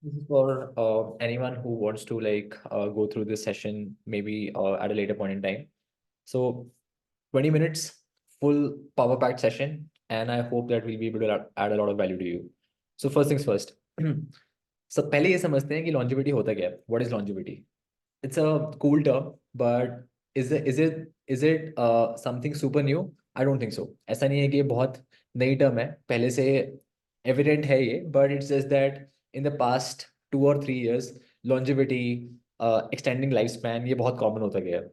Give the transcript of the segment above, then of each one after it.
This is for anyone who wants to go through this session maybe at a later point in time. So 20 minutes, full power packed session, and I hope that we'll be able to add a lot of value to you. So first things first. So पहले ये समझते हैं कि longevity होता क्या है? What is longevity? It's a cool term, but is it something super new? I don't think so. ऐसा नहीं है कि ये बहुत नई term है, पहले से evident है ये, but it's just that in the past 2 or 3 years longevity, extending lifespan ये बहुत common होता गया है.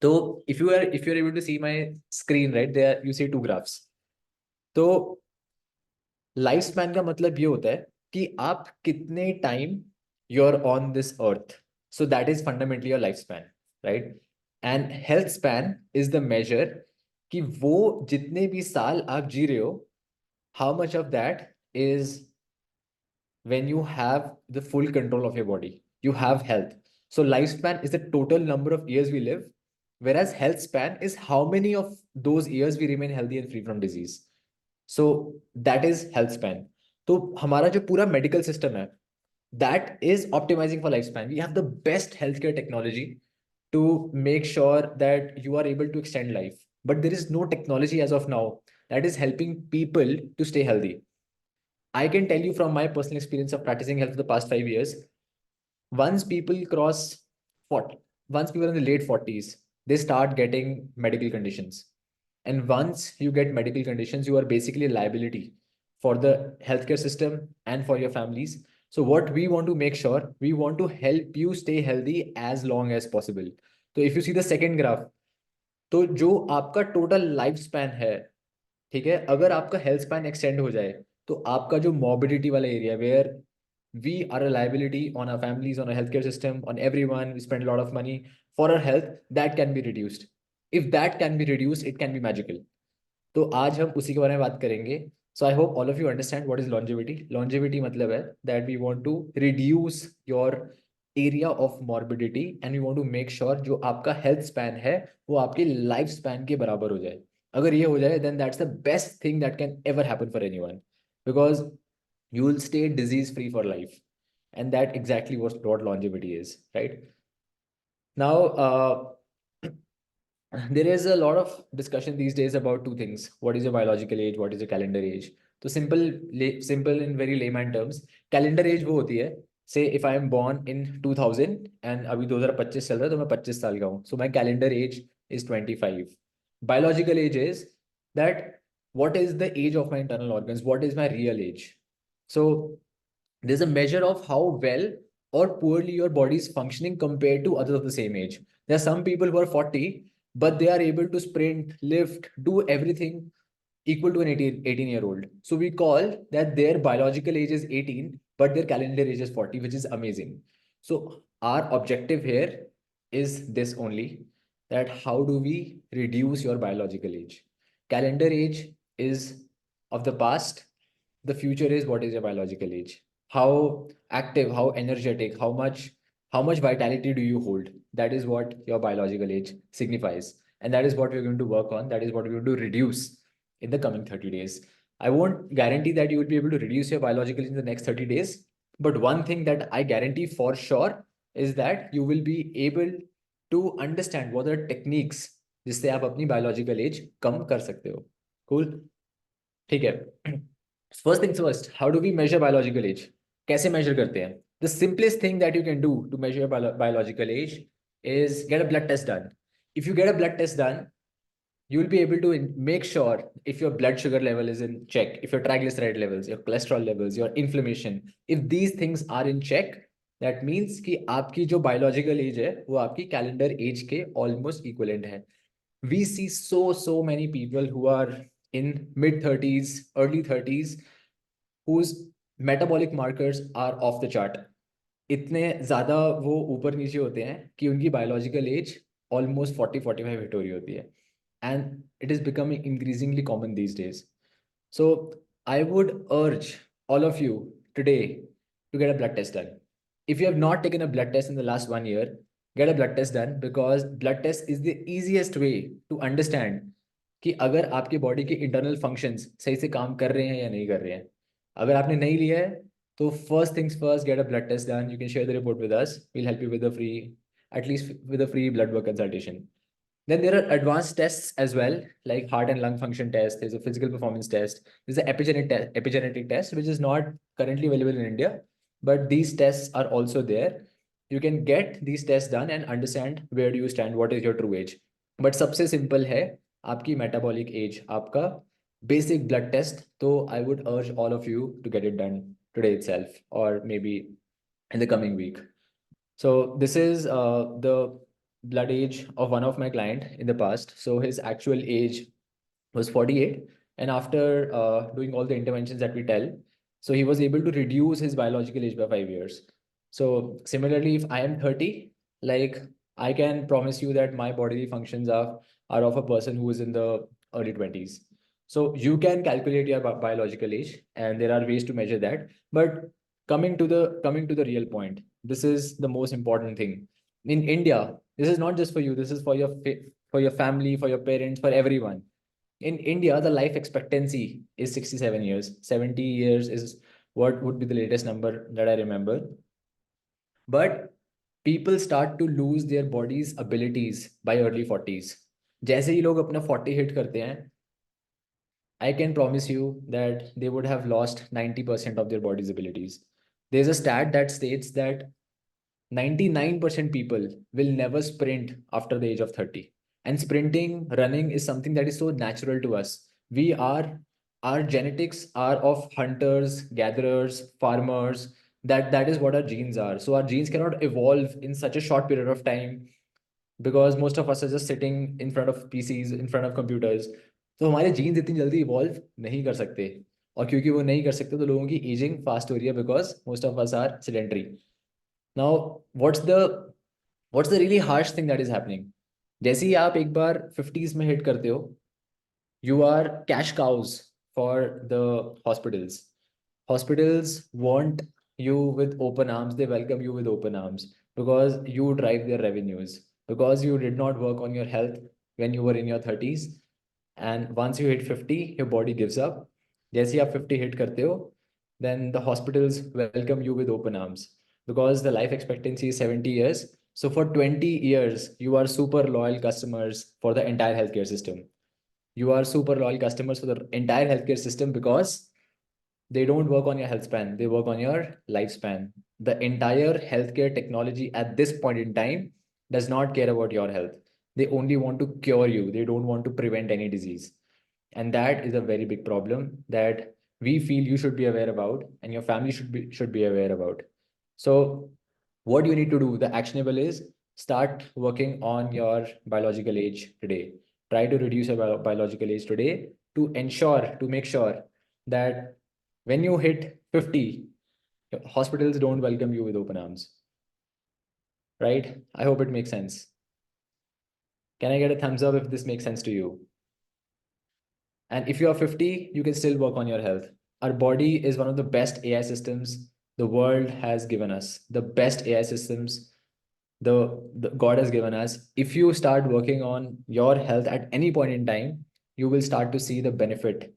तो if you're able to see my screen right there, you see two graphs. तो लाइफ स्पैन का मतलब ये होता है कि आप कितने time you are on this earth. So that is fundamentally your life span, right? And health span is the measure कि वो जितने भी साल आप जी रहे हो, how much of that is when you have the full control of your body, you have health. So lifespan is the total number of years we live, whereas health span is how many of those years we remain healthy and free from disease. So that is health span. तो हमारा जो पूरा medical system है, that is optimizing for lifespan. We have the best healthcare technology to make sure that you are able to extend life, but there is no technology as of now that is helping people to stay healthy. I can tell you from my personal experience of practicing health for the past 5 years, once people cross 40, once people are in the late 40s, they start getting medical conditions. And once you get medical conditions, you are basically a liability for the healthcare system and for your families. So what we want to make sure, we want to help you stay healthy as long as possible. So if you see the second graph, तो जो आपका total life span है, ठीक है, अगर आपका health span extend हो जाए तो आपका जो मॉर्बिडिटी वाला area where we are a liability on our families, on our healthcare system, on everyone, we spend a lot of money for our health, that can be reduced. If that can be reduced, it can be magical. तो आज हम उसी के बारे में बात करेंगे. So I hope all of you understand what is longevity. Longevity मतलब है that we want to reduce your area of morbidity and we want to make sure जो आपका health span है वो आपके life span के बराबर हो जाए. अगर ये हो जाए then that's the best thing that can ever happen for anyone, because you will stay disease free for life, and that exactly what longevity is, right? Now there is a lot of discussion these days about two things: what is your biological age, what is your calendar age. So simple in very layman terms, calendar age वो होती है, say if I am born in 2000 and अभी 2025 चल रहा है तो मैं 25 साल का हूँ, so my calendar age is 25. Biological age is that what is the age of my internal organs, what is my real age. So there's a measure of how well or poorly your body is functioning compared to others of the same age. There are some people who are 40 but they are able to sprint, lift, do everything equal to an 18-year-old. So we call that their biological age is 18, but their calendar age is 40, which is amazing. So our objective here is this only, that how do we reduce your biological age? Calendar age is of the past. The future is what is your biological age? How active, how energetic, how much vitality do you hold? That is what your biological age signifies. And that is what we're going to work on. That is what we're going to reduce in the coming 30 days. I won't guarantee that you will be able to reduce your biological age in the next 30 days. But one thing that I guarantee for sure is that you will be able to understand what are techniques जिससे आप अपनी biological age कम कर सकते हो. Cool? ठीक है. First things first, how do we measure biological age? कैसे measure करते हैं? The simplest thing that you can do to measure your biological age is get a blood test done. If you get a blood test done, you will be able to make sure if your blood sugar level is in check, if your triglyceride levels, your cholesterol levels, your inflammation, if these things are in check, that means कि आपकी जो biological age है वो आपकी calendar age के almost equivalent है. We see so many people who are in mid 30s, early 30s, whose metabolic markers are off the chart. इतने ज्यादा वो ऊपर नीचे होते हैं कि उनकी बायोलॉजिकल एज ऑलमोस्ट 40-45 हिट हो रही होती है. And it is becoming increasingly common these days. So I would urge all of you today to get a blood test done. If you have not taken a blood test in the last 1 year, get a blood test done, because blood test is the easiest way to understand कि अगर आपके body के internal functions सही से काम कर रहे हैं या नहीं कर रहे हैं. अगर आपने नहीं लिया है So first things first, get a blood test done. You can share the report with us. We'll help you with a free, at least with a free blood work consultation. Then there are advanced tests as well, like heart and lung function test. There's a physical performance test. There's an epigenetic test, which is not currently available in India, but these tests are also there. You can get these tests done and understand where do you stand, what is your true age. But सबसे simple है आपकी metabolic age, आपका basic blood test. So I would urge all of you to get it done today itself, or maybe in the coming week. So this is the blood age of one of my client in the past. So his actual age was 48, and after doing all the interventions that we tell, so he was able to reduce his biological age by 5 years. So similarly, if I am 30, like I can promise you that my bodily functions are of a person who is in the early 20s. So you can calculate your biological age, and there are ways to measure that. But coming to the real point, this is the most important thing. In India, this is not just for you. This is for your family, for your parents, for everyone. In India, the life expectancy is 67 years. 70 years is what would be the latest number that I remember. But people start to lose their body's abilities by early 40s. जैसे ही लोग अपना 40 hit करते हैं, I can promise you that they would have lost 90% of their body's abilities. There's a stat that states that 99% people will never sprint after the age of 30. And sprinting, running is something that is so natural to us. Our genetics are of hunters, gatherers, farmers. That is what our genes are. So our genes cannot evolve in such a short period of time because most of us are just sitting in front of PCs, in front of computers. तो हमारे jeans इतनी जल्दी evolve नहीं कर सकते, और क्योंकि वो नहीं कर सकते तो लोगों की एजिंग फास्ट हो रही है because most of us are sedentary. Now what's the really harsh thing that is happening, जैसे ही आप एक बार 50s में हिट करते हो, you are cash cows for the hospitals. Hospitals want you with open arms. They welcome you with open arms because you drive their revenues, because you did not work on your health when you were in your 30s. And once you hit 50, your body gives up. जैसे ही आप 50 hit करते हो, then the hospitals welcome you with open arms because the life expectancy is 70 years. So for 20 years, you are super loyal customers for the entire healthcare system. You are super loyal customers for the entire healthcare system because they don't work on your health span, they work on your lifespan. The entire healthcare technology at this point in time does not care about your health. They only want to cure you, they don't want to prevent any disease. And that is a very big problem that we feel you should be aware about and your family should be aware about. So what you need to do, the actionable is start working on your biological age today. Try to reduce your biological age today to make sure that when you hit 50, hospitals don't welcome you with open arms. Right? I hope it makes sense. Can I get a thumbs up if this makes sense to you? And if you are 50, you can still work on your health. Our body is one of the best AI systems the world has given us. The best AI systems the God has given us. If you start working on your health at any point in time, you will start to see the benefit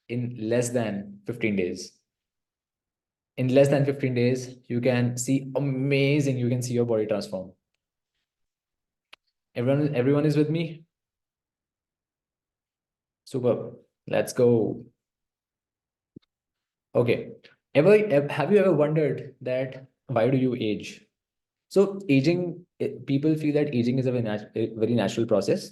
in less than 15 days. In less than 15 days, you can see amazing, you can see your body transform. Everyone is with me? Super. Let's go. Okay. Have you ever wondered that why do you age? So aging, people feel that aging is a very natural process.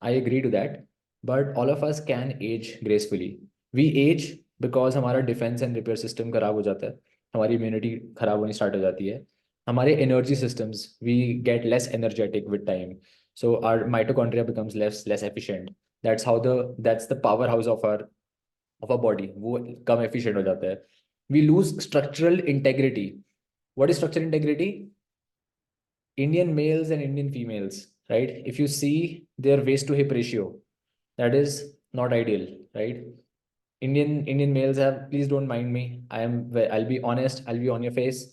I agree to that. But all of us can age gracefully. We age because हमारा defence and repair system खराब हो जाता है, हमारी immunity खराब होनी start हो जाती है, हमारे energy systems we get less energetic with time. So our mitochondria becomes less efficient. That's the powerhouse of our body. वो कम efficient हो जाता है. We lose structural integrity. What is structural integrity? Indian males and Indian females, right? If you see their waist to hip ratio, that is not ideal, right? Indian males have, please don't mind me. I'll be honest, I'll be on your face.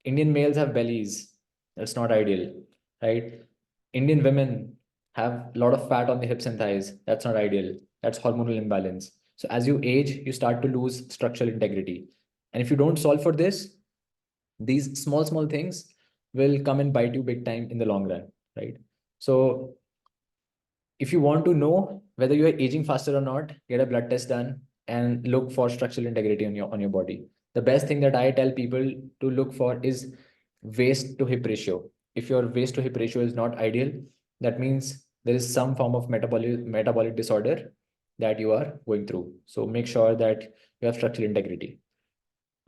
Indian males have bellies. That's not ideal, right? Indian women have a lot of fat on the hips and thighs. That's not ideal. That's hormonal imbalance. So as you age, you start to lose structural integrity. And if you don't solve for this, these small things will come and bite you big time in the long run, right? So if you want to know whether you are aging faster or not, get a blood test done and look for structural integrity on your body. The best thing that I tell people to look for is waist to hip ratio. If your waist to hip ratio is not ideal, that means there is some form of metabolic disorder that you are going through. So make sure that you have structural integrity.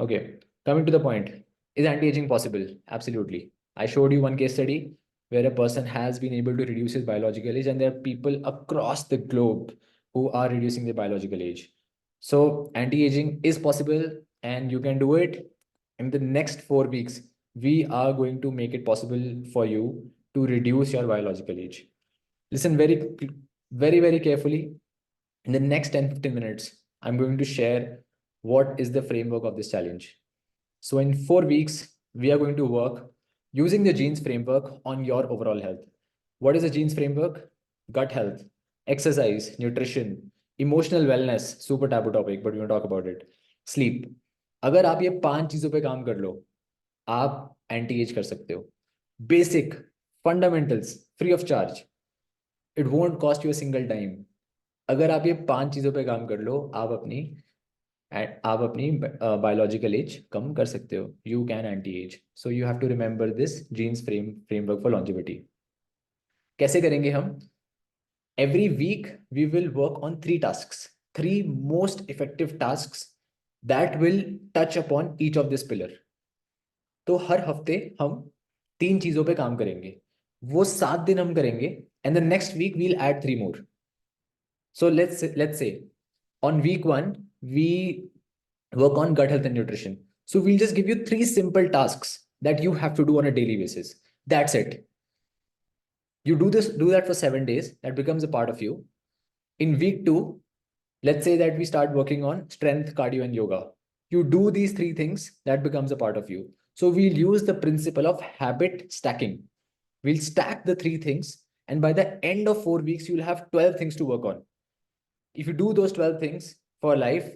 Okay, coming to the point, is anti-aging possible? Absolutely. I showed you one case study where a person has been able to reduce his biological age, and there are people across the globe who are reducing their biological age. So anti-aging is possible, and you can do it. In the next 4 weeks, we are going to make it possible for you to reduce your biological age. Listen very carefully. In the next 10-15 minutes, I'm going to share what is the framework of this challenge. So in 4 weeks, we are going to work using the genes framework on your overall health. What is the genes framework? Gut health, exercise, nutrition, emotional wellness, super taboo topic, but we will talk about it. Sleep. अगर आप ये 5 चीजों पे काम कर लो, आप anti as कर सकते हो. Basic fundamentals free of charge. It won't cost you a single time. अगर आप ये 5 चीजों पे काम कर लो, आप अपनी बायोलॉजिकल एज कम कर सकते हो. You can anti age. So you have to remember this genes framework for longevity. कैसे करेंगे हम? Every week we will work on 3 tasks, 3 most effective tasks that will touch upon each of this pillar. तो हर हफ्ते हम 3 चीजों पे काम करेंगे. वो 7 दिन हम करेंगे, and the next week we'll add 3 more. So let's say on week 1 we work on gut health and nutrition. So we'll just give you 3 simple tasks that you have to do on a daily basis. That's it. You do that for 7 days. That becomes a part of you. In week 2, let's say that we start working on strength, cardio, and yoga. You do these 3 things, that becomes a part of you. So we'll use the principle of habit stacking. We'll stack the 3 things, and by the end of 4 weeks, you'll have 12 things to work on. If you do those 12 things for life,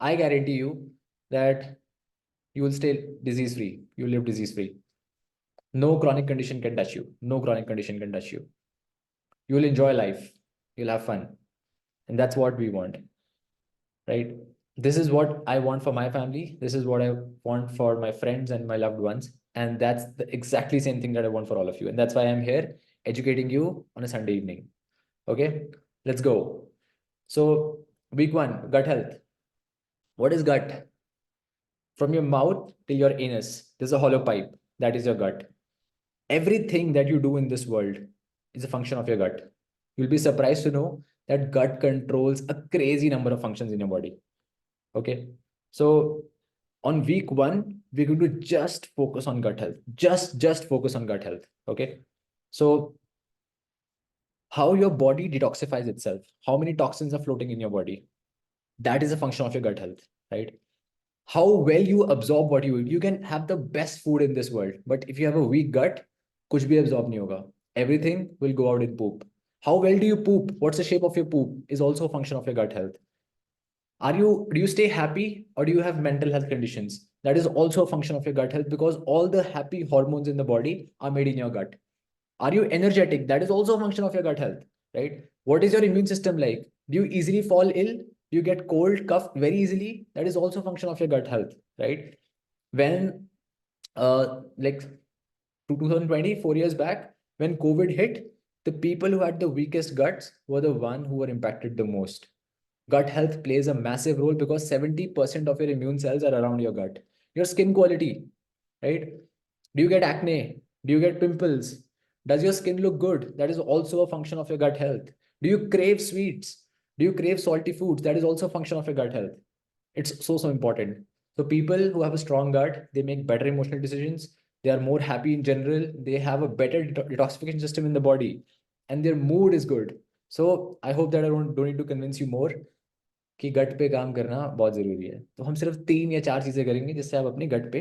I guarantee you that you will stay disease free. You live disease free. No chronic condition can touch you. No chronic condition can touch you. You will enjoy life. You'll have fun. And that's what we want, right? This is what I want for my family. This is what I want for my friends and my loved ones. And that's the exactly same thing that I want for all of you. And that's why I'm here educating you on a Sunday evening. Okay, let's go. So week 1, gut health. What is gut? From your mouth till your anus, there's a hollow pipe. That is your gut. Everything that you do in this world is a function of your gut. You'll be surprised to know that gut controls a crazy number of functions in your body. Okay. So on week 1, we're going to just focus on gut health. Just focus on gut health. Okay. So how your body detoxifies itself, how many toxins are floating in your body, that is a function of your gut health, right? How well you absorb what you eat. You can have the best food in this world, but if you have a weak gut, kuch bhi absorb nahi hoga. Everything will go out in poop. How well do you poop? What's the shape of your poop is also a function of your gut health. Do you stay happy, or do you have mental health conditions? That is also a function of your gut health, because all the happy hormones in the body are made in your gut. Are you energetic? That is also a function of your gut health, right? What is your immune system like? Do you easily fall ill? Do you get cold, cough very easily? That is also a function of your gut health, right? When, like 2020, 4 years back, when COVID hit, the people who had the weakest guts were the one who were impacted the most. Gut health plays a massive role because 70% of your immune cells are around your gut. Your skin quality, right? Do you get acne? Do you get pimples? Does your skin look good? That is also a function of your gut health. Do you crave sweets? Do you crave salty foods? That is also a function of your gut health. It's so important. So people who have a strong gut, they make better emotional decisions. They are more happy in general. They have a better detoxification system in the body, and their mood is good. So I hope that I don't need to convince you more कि गट पे काम करना बहुत जरूरी है. तो हम सिर्फ 3 या 4 चीजें करेंगे जिससे आप अपने गट पे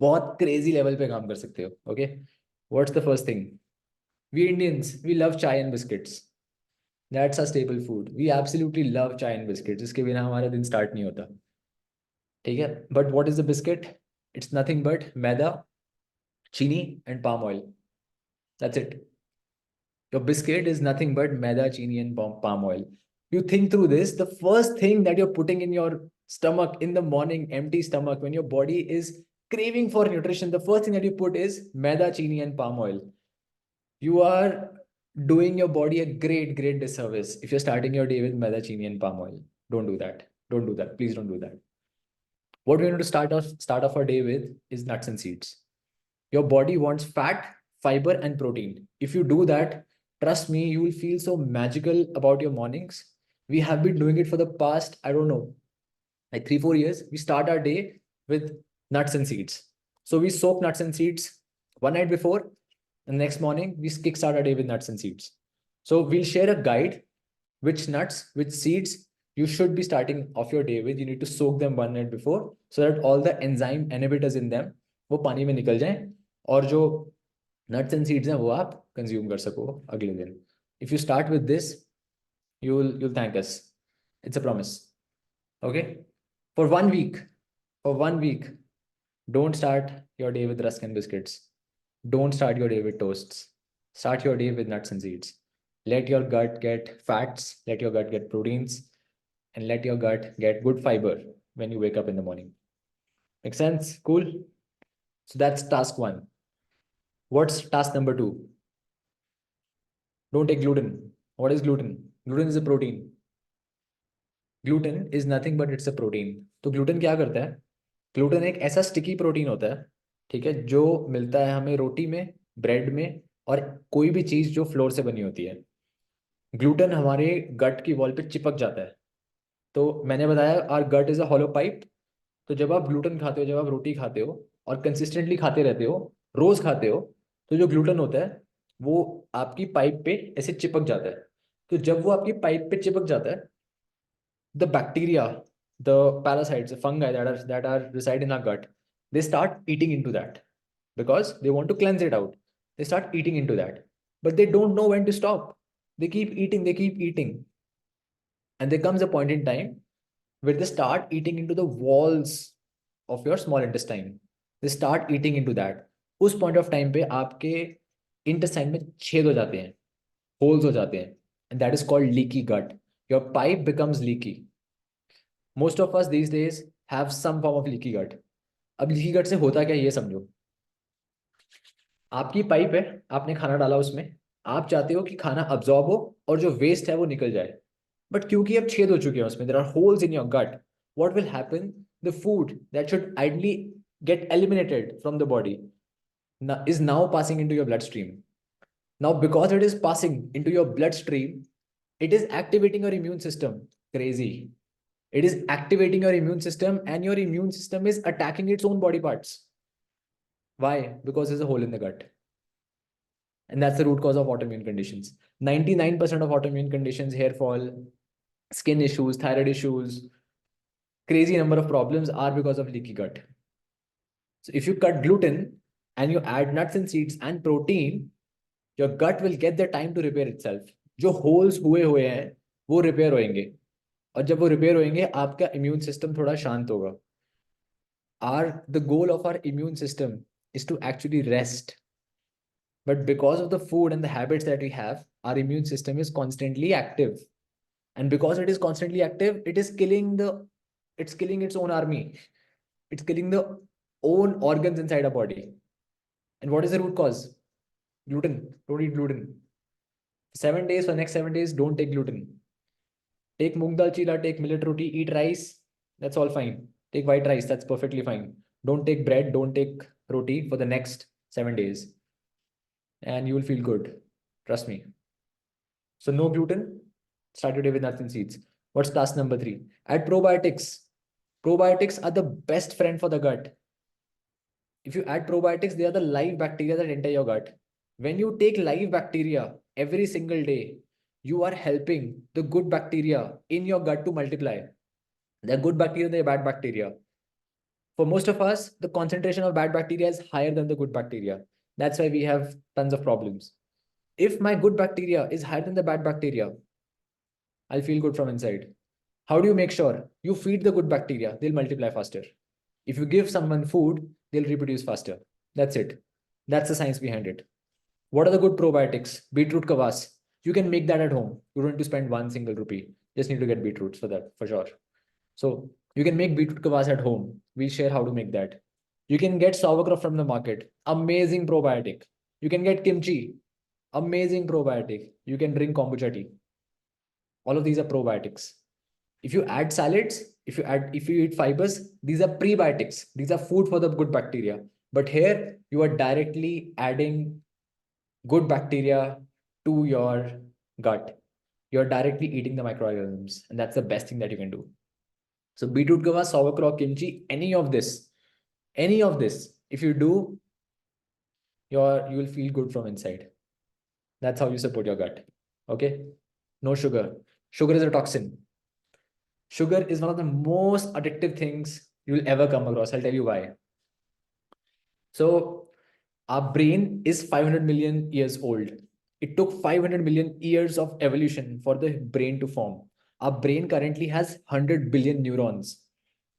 बहुत क्रेजी लेवल पे काम कर सकते हो. Okay, what's the first thing? We Indians, we love chai and biscuits. That's our staple food. We absolutely love chai and biscuits. इसके बिना हमारा दिन स्टार्ट नहीं होता. ठीक है, but what is the biscuit? It's nothing but maida, chini and palm oil. That's it. Your biscuit is nothing but maida, chini and palm oil. You think through this, the first thing that you're putting in your stomach in the morning, empty stomach, when your body is craving for nutrition, the first thing that you put is maida, chini and palm oil. You are doing your body a great disservice if you're starting your day with maida, chini and palm oil. Don't do that. Don't do that. Please don't do that. What we're going to start off our day with is nuts and seeds. Your body wants fat, fiber, and protein. If you do that, trust me, you will feel so magical about your mornings. We have been doing it for the past, I don't know, like 3-4 years. We start our day with nuts and seeds. So we soak nuts and seeds one night before, and next morning we kickstart our day with nuts and seeds. So we'll share a guide which nuts, which seeds you should be starting off your day with. You need to soak them one night before so that all the enzyme inhibitors in them वो पानी में निकल जाएं और जो nuts and seeds हैं वो आप consume कर सको अगले दिन. If you start with this, you'll thank us. It's a promise. Okay? For 1 week, don't start your day with rusk and biscuits. Don't start your day with toasts. Start your day with nuts and seeds. Let your gut get fats, let your gut get proteins, and let your gut get good fiber when you wake up in the morning. Make sense? Cool? So that's task 1. What's task number 2? Don't take gluten. What is gluten? Gluten is a protein. Gluten is nothing but it's a protein. तो gluten क्या करता है? Gluten एक ऐसा sticky protein होता है, ठीक है, जो मिलता है हमें रोटी में, ब्रेड में और कोई भी चीज जो फ्लोर से बनी होती है. ग्लूटेन हमारे गट की वॉल पे चिपक जाता है. तो मैंने बताया our gut is a hollow pipe. तो जब आप ग्लूटेन खाते हो, जब आप रोटी खाते हो और कंसिस्टेंटली खाते रहते हो, रोज खाते हो, तो जो ग्लूटेन होता है वो आपकी पाइप पे ऐसे चिपक जाता है. तो जब वो आपकी पाइप पे चिपक जाता है, the bacteria, the parasites, fungi that are reside in our gut, they start eating into that because they want to cleanse it out. They start eating into that, but they don't know when to stop. They keep eating, they keep eating, and there comes a point in time where they start eating into the walls of your small intestine. They start eating into that. उस point of time पे आपके intestine में छेद हो जाते हैं, holes हो जाते हैं, and that is called leaky gut. Your pipe becomes leaky. Most of us these days have some form of leaky gut. अब leaky gut से होता क्या ये समझो. आपकी पाइप है, आपने खाना डाला उसमें, आप चाहते हो कि खाना अब्जॉर्ब हो और जो वेस्ट है वो निकल जाए, बट क्योंकि अब छेद हो चुके हैं उसमें, there are holes in your gut, what will happen, the food that should ideally get eliminated from the body is now passing into your bloodstream. Now because it is passing into your bloodstream, it is activating your immune system. Crazy. It is activating your immune system and your immune system is attacking its own body parts. Why? Because there's a hole in the gut. And that's the root cause of autoimmune conditions. 99% of autoimmune conditions, hair fall, skin issues, thyroid issues, crazy number of problems are because of leaky gut. So if you cut gluten and you add nuts and seeds and protein, your gut will get the time to repair itself. जो holes हुए हैं वो repair होएंगे, और जब वो repair होएंगे आपका immune system थोड़ा शांत होगा. The goal of our immune system is to actually rest. But because of the food and the habits that we have, our immune system is constantly active. And because it is constantly active, it is killing its own army. It's killing the own organs inside our body. And what is the root cause? Gluten. Don't eat gluten. 7 days, for the next 7 days, don't take gluten. Take moong dal chila, take millet roti, eat rice. That's all fine. Take white rice. That's perfectly fine. Don't take bread. Don't take roti for the next 7 days. And you will feel good. Trust me. So no gluten. Start your day with nuts and seeds. What's task number 3? Add probiotics. Probiotics are the best friend for the gut. If you add probiotics, they are the live bacteria that enter your gut. When you take live bacteria every single day, you are helping the good bacteria in your gut to multiply. There are good bacteria, there are bad bacteria. For most of us, the concentration of bad bacteria is higher than the good bacteria. That's why we have tons of problems. If my good bacteria is higher than the bad bacteria, I'll feel good from inside. How do you make sure? You feed the good bacteria, they'll multiply faster. If you give someone food, they'll reproduce faster. That's it. That's the science behind it. What are the good probiotics? Beetroot kvass. You can make that at home. You don't need to spend one single rupee. Just need to get beetroots for that, for sure. So you can make beetroot kvass at home. We'll share how to make that. You can get sauerkraut from the market. Amazing probiotic. You can get kimchi. Amazing probiotic. You can drink kombucha tea. All of these are probiotics. If you add salads, if you eat fibers, these are prebiotics. These are food for the good bacteria. But here you are directly adding good bacteria to your gut. You're directly eating the microorganisms, and that's the best thing that you can do. So beetroot kava, sauerkraut, kimchi, any of this, if you do, you will feel good from inside. That's how you support your gut. Okay. No sugar. Sugar is a toxin. Sugar is one of the most addictive things you will ever come across. I'll tell you why. So our brain is 500 million years old. It took 500 million years of evolution for the brain to form. Our brain currently has 100 billion neurons.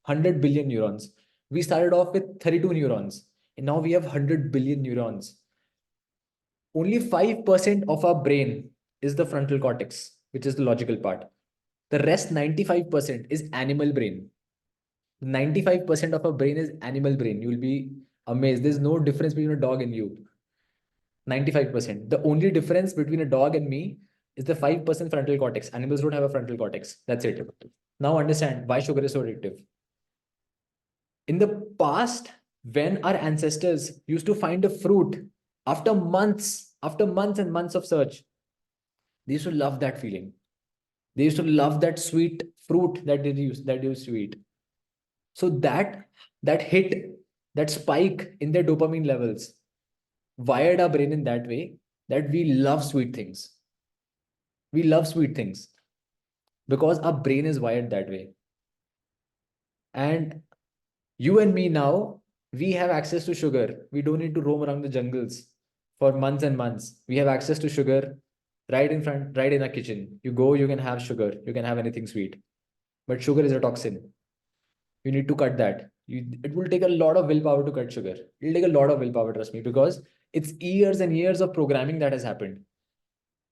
100 billion neurons. We started off with 32 neurons, and now we have 100 billion neurons. Only 5% of our brain is the frontal cortex, which is the logical part. The rest 95% is animal brain. 95% of our brain is animal brain. You will be amazed. There's no difference between a dog and you. 95%. The only difference between a dog and me is the 5% frontal cortex. Animals don't have a frontal cortex. That's it. Now understand why sugar is so addictive. In the past, when our ancestors used to find a fruit after months and months of search, they used to love that feeling. They used to love that sweet fruit that they used to eat. So that hit, that spike in their dopamine levels wired our brain in that way that we love sweet things. We love sweet things because our brain is wired that way. And you and me now, we have access to sugar. We don't need to roam around the jungles for months and months. We have access to sugar right in front, right in our kitchen. You go, you can have sugar, you can have anything sweet. But sugar is a toxin. You need to cut that. It will take a lot of willpower to cut sugar. It'll take a lot of willpower, trust me, because it's years and years of programming that has happened.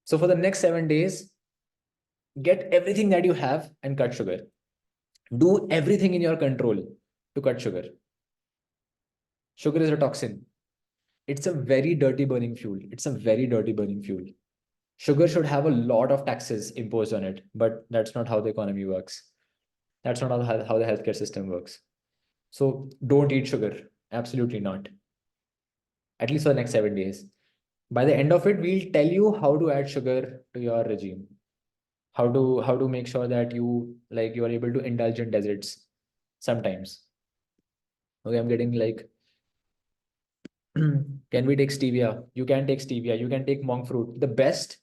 So for the next 7 days, get everything that you have and cut sugar. Do everything in your control to cut sugar. Sugar is a toxin. It's a very dirty burning fuel. It's a very dirty burning fuel. Sugar should have a lot of taxes imposed on it, but that's not how the economy works. That's not how the healthcare system works. So don't eat sugar. Absolutely not. At least for the next 7 days. By the end of it, we'll tell you how to add sugar to your regime. How to make sure that you are able to indulge in desserts sometimes. Okay, I'm getting like, can we take stevia? You can take stevia. You can take monk fruit. The best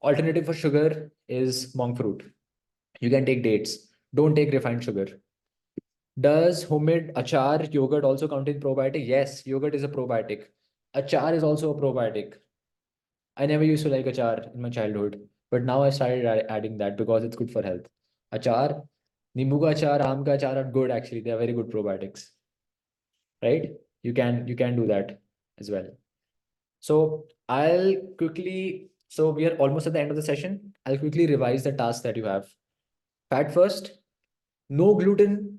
alternative for sugar is monk fruit. You can take dates. Don't take refined sugar. Does homemade achar yogurt also count in probiotic? Yes, yogurt is a probiotic. Achar is also a probiotic. I never used to like achar in my childhood, but now I started adding that because it's good for health. Achar, nimbu ka achar, aam ka achar are good actually. They are very good probiotics, right? You can do that as well. So so we are almost at the end of the session. I'll quickly revise the tasks that you have. Fat first, no gluten,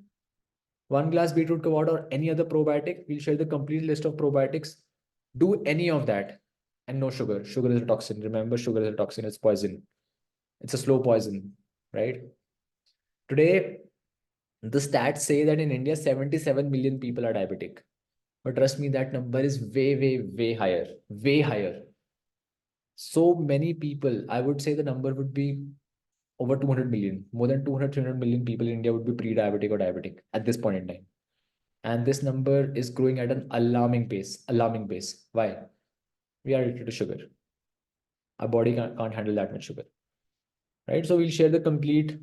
1 glass beetroot water or any other probiotic. We'll share the complete list of probiotics. Do any of that. And no sugar. Sugar is a toxin. Remember, sugar is a toxin. It's poison. It's a slow poison, right? Today, the stats say that in India, 77 million people are diabetic. But trust me, that number is way, way, way higher. Way higher. So many people, I would say the number would be over 200 million. More than 200, 300 million people in India would be pre-diabetic or diabetic at this point in time. And this number is growing at an alarming pace. Alarming pace. Why? We are addicted to sugar. Our body can't handle that much sugar, right? So we'll share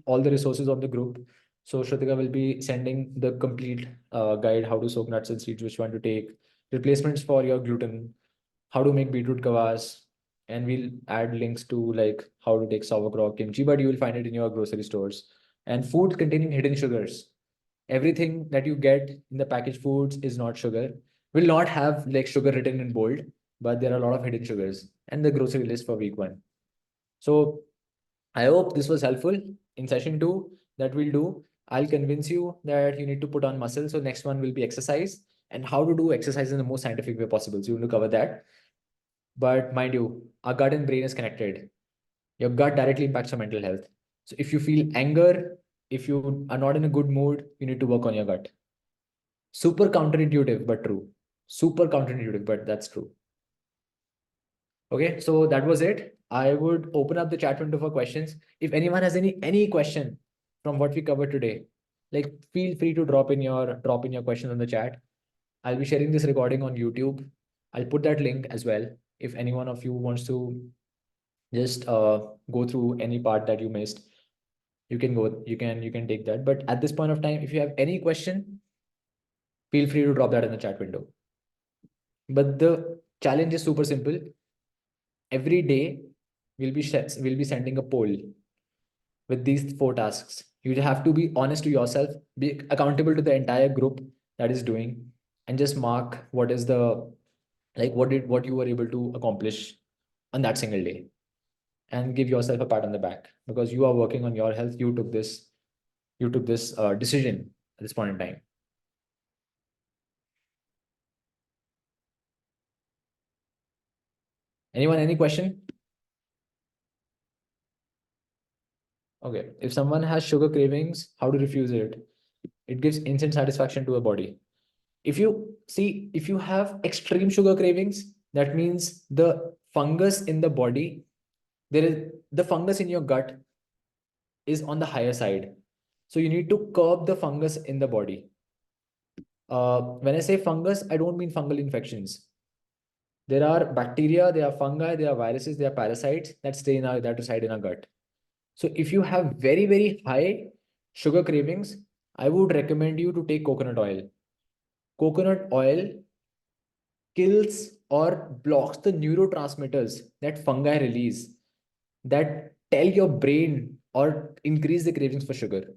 all the resources of the group. So Shrutika will be sending the complete guide, how to soak nuts and seeds, which one to take, replacements for your gluten, how to make beetroot kvass, and we'll add links to like how to take sauerkraut, kimchi, but you will find it in your grocery stores. And food containing hidden sugars. Everything that you get in the packaged foods is not sugar. Will not have like sugar written in bold, but there are a lot of hidden sugars. And the grocery list for week 1. So I hope this was helpful. In session 2 that we'll do, I'll convince you that you need to put on muscle. So next one will be exercise and how to do exercise in the most scientific way possible. So we'll cover that. But mind you, our gut and brain is connected. Your gut directly impacts your mental health. So if you feel anger, if you are not in a good mood, you need to work on your gut. Super counterintuitive, but true. Super counterintuitive, but that's true. Okay, so that was it. I would open up the chat window for questions. If anyone has any question from what we covered today, like feel free to drop in your questions on the chat. I'll be sharing this recording on YouTube. I'll put that link as well. If any one of you wants to just go through any part that you missed, you can take that. But at this point of time, if you have any question, feel free to drop that in the chat window. But the challenge is super simple. Every day we'll be sending a poll with these 4 tasks. You have to be honest to yourself, be accountable to the entire group that is doing, and just mark what is the what you were able to accomplish on that single day, and give yourself a pat on the back because you are working on your health. You took this decision at this point in time. Anyone, any question? Okay. If someone has sugar cravings, how to refuse it? It gives instant satisfaction to a body. If you have extreme sugar cravings, that means the fungus in the body, the fungus in your gut is on the higher side. So you need to curb the fungus in the body. When I say fungus, I don't mean fungal infections. There are bacteria, there are fungi, there are viruses, there are parasites that reside in our gut. So if you have very, very high sugar cravings, I would recommend you to take coconut oil. Coconut oil kills or blocks the neurotransmitters that fungi release that tell your brain or increase the cravings for sugar.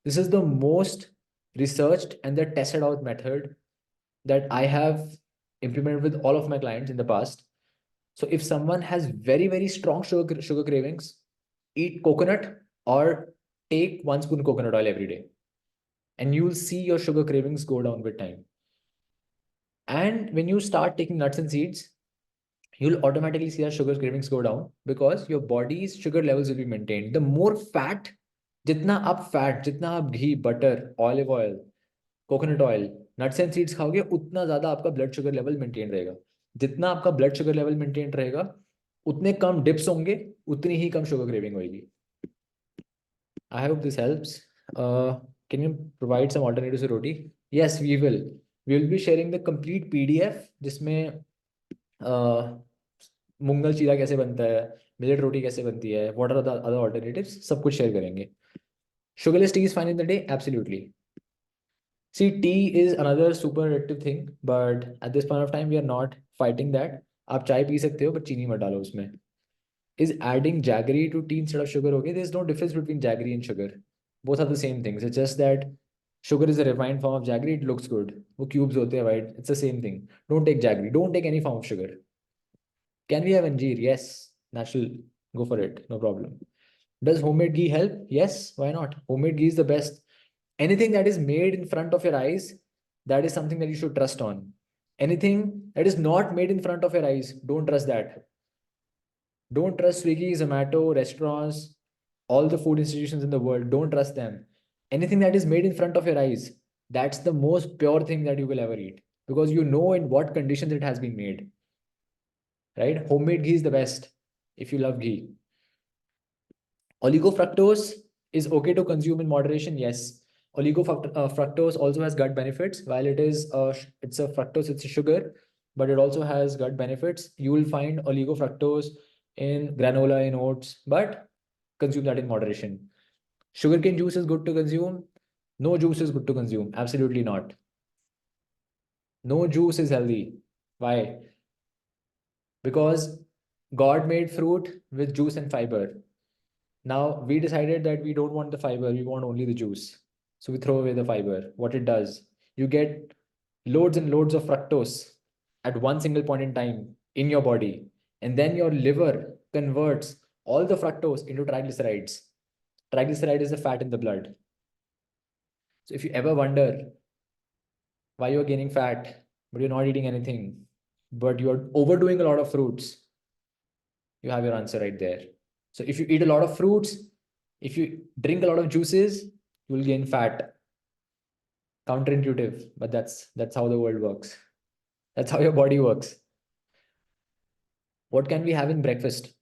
This is the most researched and the tested out method that I have implemented with all of my clients in the past. So if someone has very, very strong sugar cravings, eat coconut or take 1 spoon coconut oil every day. And you'll see your sugar cravings go down with time. And when you start taking nuts and seeds, you'll automatically see our sugar cravings go down because your body's sugar levels will be maintained. The more fat, जितना आप घी, butter, olive oil, coconut oil, nuts and seeds खाओगे, उतना ज्यादा आपका blood sugar level maintain रहेगा. जितना आपका ब्लड शुगर लेवल मेंटेन रहेगा, उतने कम डिप्स होंगे, उतनी ही कम शुगर क्रेविंग होगी. I hope this helps. Can you provide some alternatives to roti? Yes, we will. We will be sharing the complete PDF जिसमें मुंगल चीरा कैसे बनता है, मिलेट रोटी कैसे बनती है, what are the other alternatives, सब कुछ शेयर करेंगे. Sugarless tea is fine in the day, absolutely. See, tea is another super addictive thing, but at this point of time we are not fighting that. आप चाय P सकते हो, but चीनी मत डालो उसमें. Is adding jaggery to tea instead of sugar okay? There's no difference between jaggery and sugar. Both are the same things. It's just that sugar is a refined form of jaggery. It looks good. वो cubes होते हैं white. It's the same thing. Don't take jaggery. Don't take any form of sugar. Can we have anjeer? Yes. Natural. Go for it. No problem. Does homemade ghee help? Yes. Why not? Homemade ghee is the best. Anything that is made in front of your eyes, that is something that you should trust on. Anything that is not made in front of your eyes, don't trust that. Don't trust Swiggy, Zomato, restaurants, all the food institutions in the world. Don't trust them. Anything that is made in front of your eyes, that's the most pure thing that you will ever eat because you know in what conditions it has been made. Right? Homemade ghee is the best if you love ghee. Oligofructose is okay to consume in moderation. Yes. Oligofructose also has gut benefits. While it's a fructose, it's a sugar, but it also has gut benefits. You will find oligofructose in granola, in oats, but consume that in moderation. Sugarcane juice is good to consume. No juice is good to consume. Absolutely not. No juice is healthy. Why? Because God made fruit with juice and fiber. Now we decided that we don't want the fiber, we want only the juice. So we throw away the fiber. What it does, you get loads and loads of fructose at one single point in time in your body. And then your liver converts all the fructose into triglycerides. Triglyceride is the fat in the blood. So if you ever wonder why you're gaining fat, but you're not eating anything, but you're overdoing a lot of fruits, you have your answer right there. So if you eat a lot of fruits, if you drink a lot of juices, you will gain fat. Counterintuitive, but that's how the world works. That's how your body works. What can we have in breakfast?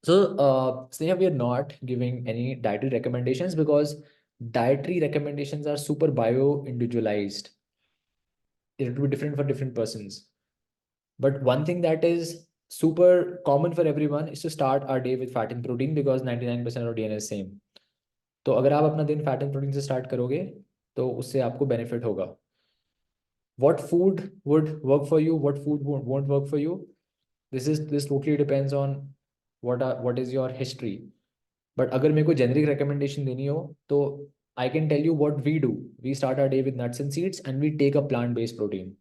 So, Sneha, we are not giving any dietary recommendations because dietary recommendations are super bio individualized. It will be different for different persons. But one thing that is super common for everyone is to start our day with fat and protein because 99% of DNA is same. तो अगर आप अपना दिन fat and protein से start करोगे तो उससे आपको बेनिफिट होगा. What food would work for you, what food won't work for you, this totally depends on what is your history. But अगर मेरे को जेनरिक रिकमेंडेशन देनी हो तो I can tell you what we do. We start our day with nuts and seeds and we take a plant-based protein.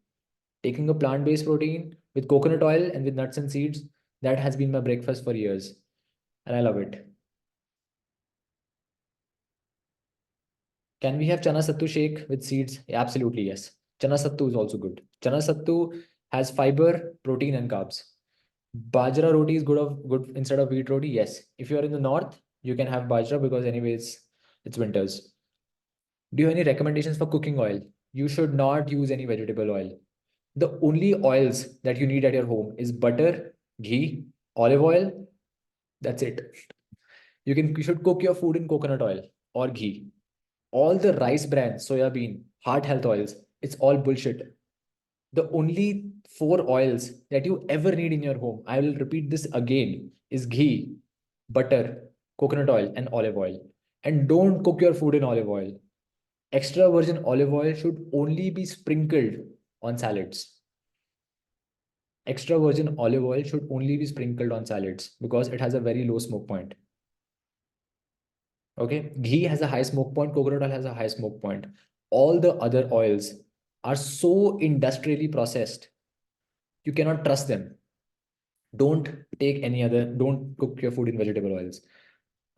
Taking a plant-based protein with coconut oil and with nuts and seeds, that has been my breakfast for years and I love it. Can we have chana sattu shake with seeds? Absolutely, yes. Chana sattu is also good. Chana sattu has fiber, protein, and carbs. Bajra roti is good instead of wheat roti. Yes. If you are in the north, you can have bajra because anyways it's winters. Do you have any recommendations for cooking oil? You should not use any vegetable oil. The only oils that you need at your home is butter, ghee, olive oil. That's it. You should cook your food in coconut oil or ghee. All the rice brands, soya bean, heart health oils, it's all bullshit. The only four oils that you ever need in your home, I will repeat this again, is ghee, butter, coconut oil, and olive oil. And don't cook your food in olive oil. Extra virgin olive oil should only be sprinkled on salads. Extra virgin olive oil should only be sprinkled on salads because it has a very low smoke point. Okay, ghee has a high smoke point, coconut oil has a high smoke point. All the other oils are so industrially processed, you cannot trust them. Don't don't cook your food in vegetable oils.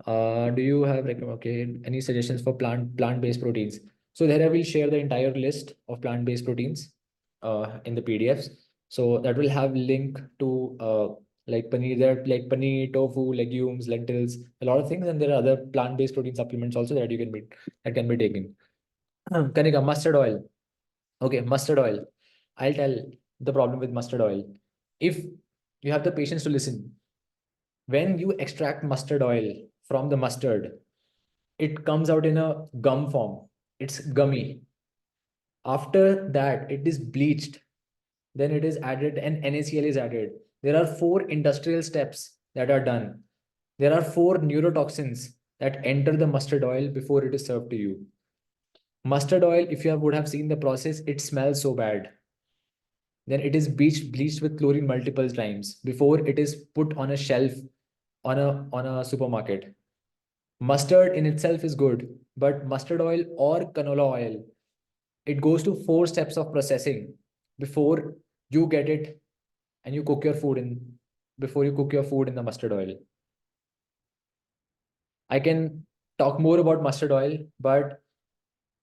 Do you have any suggestions for plant-based proteins? So there I will share the entire list of plant-based proteins in the PDFs. So that will have link to like paneer, there are like paneer, tofu, legumes, lentils, a lot of things, and there are other plant-based protein supplements also that can be taken. Kanika, mustard oil. Okay, mustard oil. I'll tell the problem with mustard oil. If you have the patience to listen, when you extract mustard oil from the mustard, it comes out in a gum form. It's gummy. After that, it is bleached. Then it is added and NaCl is added. There are 4 industrial steps that are done. There are 4 neurotoxins that enter the mustard oil before it is served to you. Mustard oil, if would have seen the process, it smells so bad. Then it is bleached with chlorine multiple times before it is put on a shelf on a supermarket. Mustard in itself is good, but mustard oil or canola oil, it goes to 4 steps of processing before you get it and you cook your food in before you cook your food in the mustard oil. I can talk more about mustard oil, but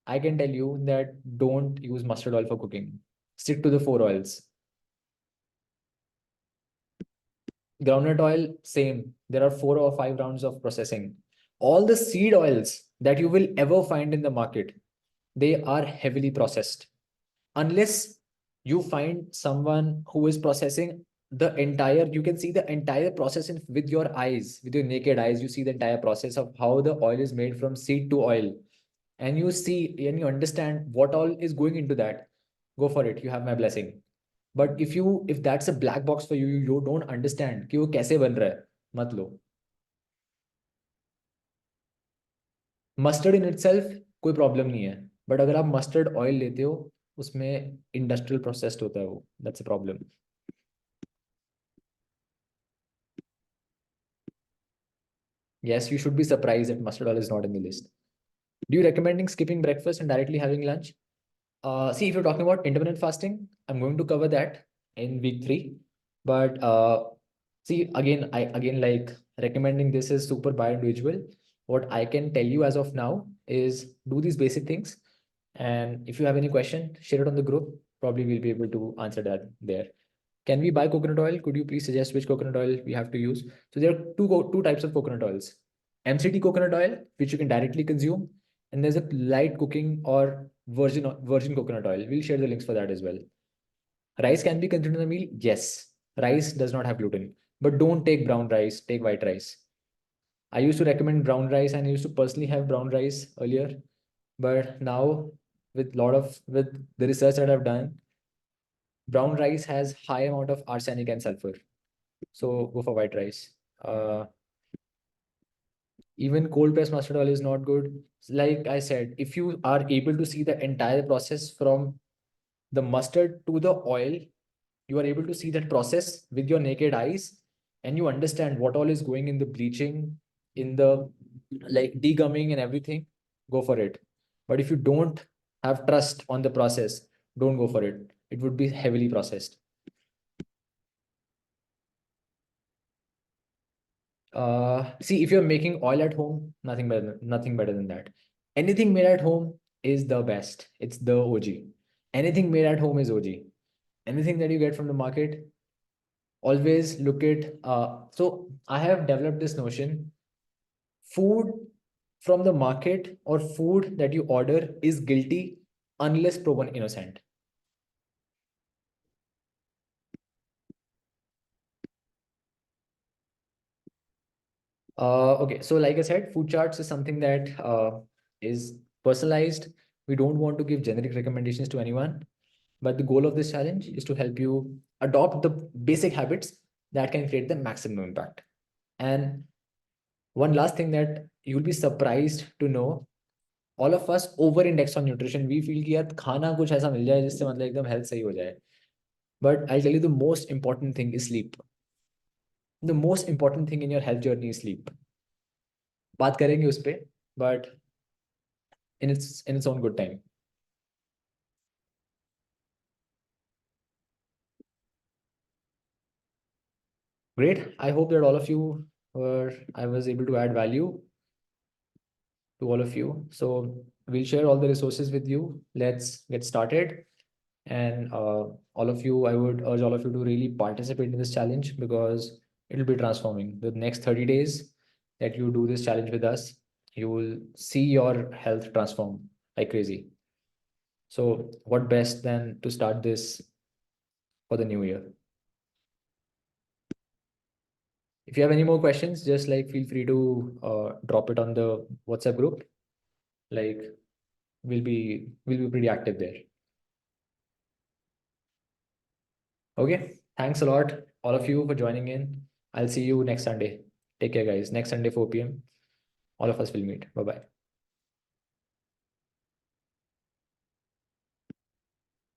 I can tell you that don't use mustard oil for cooking. Stick to the 4 oils. Groundnut oil, same. There are 4 or 5 rounds of processing. All the seed oils that you will ever find in the market, they are heavily processed. Unless you find someone who is processing the entire, you can see the entire process with your eyes, with your naked eyes, you see the entire process of how the oil is made from seed to oil. And you see and you understand what all is going into that. Go for it. You have my blessing. But if that's a black box for you, you don't understand कि वो कैसे बन रहा है, मत लो. Mustard in itself कोई problem नहीं है, बट अगर आप मस्टर्ड ऑयल लेते हो उसमें इंडस्ट्रियल प्रोसेस्ड होता है, वो that's a problem. Yes, you should be surprised that mustard oil is not in the list. Do you recommending skipping breakfast and directly having lunch? See, if you're talking about intermittent fasting, I'm going to cover that in week 3. But see, again like recommending this is super by individual. What I can tell you as of now is do these basic things. And if you have any question, share it on the group. Probably we'll be able to answer that there. Can we buy coconut oil? Could you please suggest which coconut oil we have to use? So there are two types of coconut oils. MCT coconut oil, which you can directly consume, and there's a light cooking or virgin coconut oil. We'll share the links for that as well. Rice can be consumed in a meal. Yes, rice does not have gluten, but don't take brown rice. Take white rice. I used to recommend brown rice, and I used to personally have brown rice earlier, but now with the research that I've done, brown rice has high amount of arsenic and sulfur. So go for white rice. Uh, Even cold pressed mustard oil is not good. Like I said, if you are able to see the entire process from the mustard to the oil, you are able to see that process with your naked eyes, and you understand what all is going in the bleaching, in the like degumming and everything, go for it. But if you don't have trust on the process, don't go for it. It would be heavily processed. See, if you're making oil at home, nothing better than that. Anything made at home is the best. It's the OG. Anything made at home is OG. Anything that you get from the market, always look at. So I have developed this notion: food from the market or food that you order is guilty unless proven innocent. Okay, so like I said, food charts is something that is personalized. We don't want to give generic recommendations to anyone, but the goal of this challenge is to help you adopt the basic habits that can create the maximum impact. And one last thing that you'll be surprised to know, all of us over index on nutrition. We feel कि यार खाना कुछ ऐसा मिल जाए जिससे मतलब एकदम health सही हो जाए. But I'll tell you the most important thing is sleep. The most important thing in your health journey is sleep. बात करेंगे उस पे, but in its own good time. Great. I hope that all of you I was able to add value to all of you. So we'll share all the resources with you. Let's get started. And all of you, I would urge all of you to really participate in this challenge because it'll be transforming. The next 30 days that you do this challenge with us, you will see your health transform like crazy. So what best than to start this for the new year? If you have any more questions, just like feel free to drop it on the WhatsApp group. Like we'll be pretty active there. Okay. Thanks a lot, all of you, for joining in. I'll see you next Sunday. Take care, guys. Next Sunday, 4 p.m. All of us will meet. Bye bye.